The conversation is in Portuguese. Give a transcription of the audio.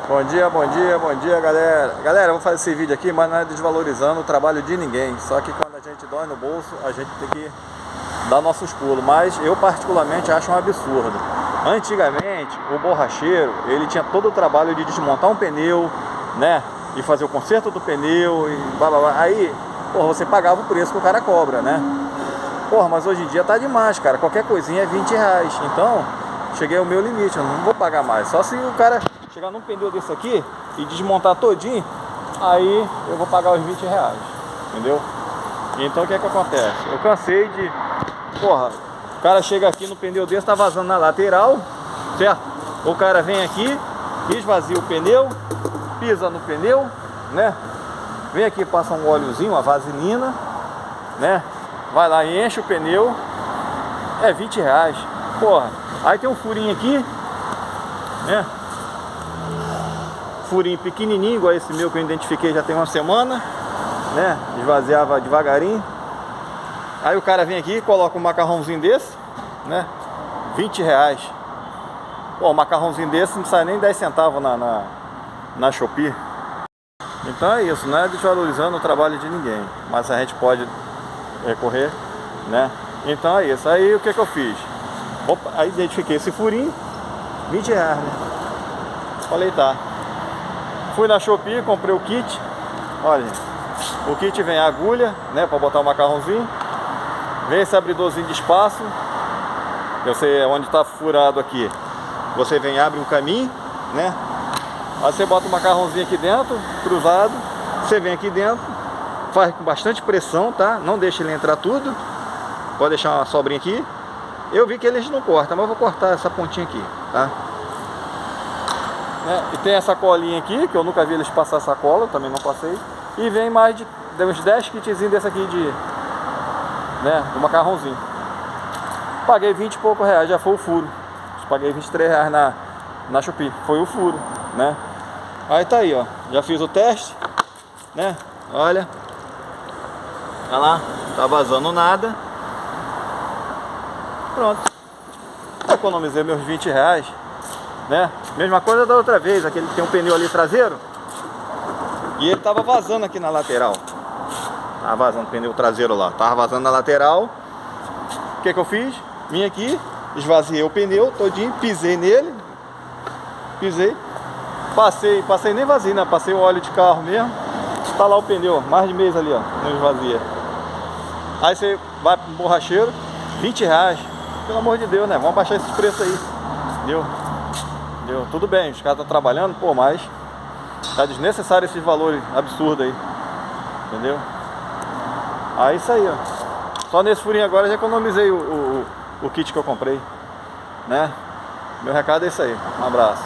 Bom dia, bom dia, bom dia, galera. Galera, eu vou fazer esse vídeo aqui, mas não é desvalorizando o trabalho de ninguém. Só que quando a gente dói no bolso, a gente tem que dar nossos pulos. Mas eu particularmente acho um absurdo. Antigamente, o borracheiro, ele tinha todo o trabalho de desmontar um pneu, né? E fazer o conserto do pneu e blá blá blá. Aí, porra, você pagava o preço que o cara cobra, né? Porra, mas hoje em dia tá demais, cara. Qualquer coisinha é 20 reais. Então, cheguei ao meu limite, eu não vou pagar mais. Só se o cara chegar num pneu desse aqui e desmontar todinho, aí eu vou pagar os 20 reais, entendeu? Então o que é que acontece? Eu cansei de... Porra, o cara chega aqui no pneu desse, tá vazando na lateral, certo? O cara vem aqui, esvazia o pneu, pisa no pneu, né? Vem aqui, passa um óleozinho, uma vaselina, né? Vai lá e enche o pneu, é 20 reais. Porra, aí tem um furinho aqui, né? Furinho pequenininho, igual esse meu que eu identifiquei já tem uma semana, né? Esvaziava devagarinho. Aí o cara vem aqui, coloca um macarrãozinho desse, né? 20 reais. Pô, um macarrãozinho desse não sai nem 10 centavos na Shopee. Então é isso, não é desvalorizando o trabalho de ninguém, mas a gente pode recorrer, né? Então é isso. Aí o que eu fiz? Opa, aí identifiquei esse furinho, 20 reais, né? Falei, tá. Fui na Shopee, comprei o kit. Olha, o kit vem a agulha, né, para botar o macarrãozinho. Vem esse abridorzinho de espaço. Eu sei onde está furado aqui. Você vem, abre um caminho, né? Aí você bota o macarrãozinho aqui dentro, cruzado. Você vem aqui dentro, faz com bastante pressão, tá? Não deixa ele entrar tudo. Pode deixar uma sobrinha aqui. Eu vi que eles não cortam, mas eu vou cortar essa pontinha aqui, tá? E tem essa colinha aqui, que eu nunca vi eles passar essa cola, eu também não passei. E vem mais de uns 10 kitzinhos desse aqui do macarrãozinho. Paguei 20 e pouco reais, já foi o furo. Paguei 23 reais na Shopee, foi o furo, né? Aí tá aí, ó, já fiz o teste, né? Olha lá, tá vazando nada. Pronto, economizei meus 20 reais. Né? Mesma coisa da outra vez, aquele tem um pneu ali traseiro e ele tava vazando aqui na lateral. Tava vazando o pneu traseiro lá, tava vazando na lateral. O que eu fiz? Vim aqui, esvaziei o pneu todinho, pisei nele, passei nem vazio, né? Passei o óleo de carro mesmo. Tá lá o pneu, mais de mês ali, ó, não esvazia. Aí você vai pro borracheiro, 20 reais. Pelo amor de Deus, né? Vamos baixar esses preços aí, entendeu? Tudo bem, os caras estão trabalhando, pô, mas tá desnecessário esses valores absurdos aí, entendeu? Aí isso aí, ó. Só nesse furinho agora eu já economizei o kit que eu comprei, né? Meu recado é isso aí, um abraço.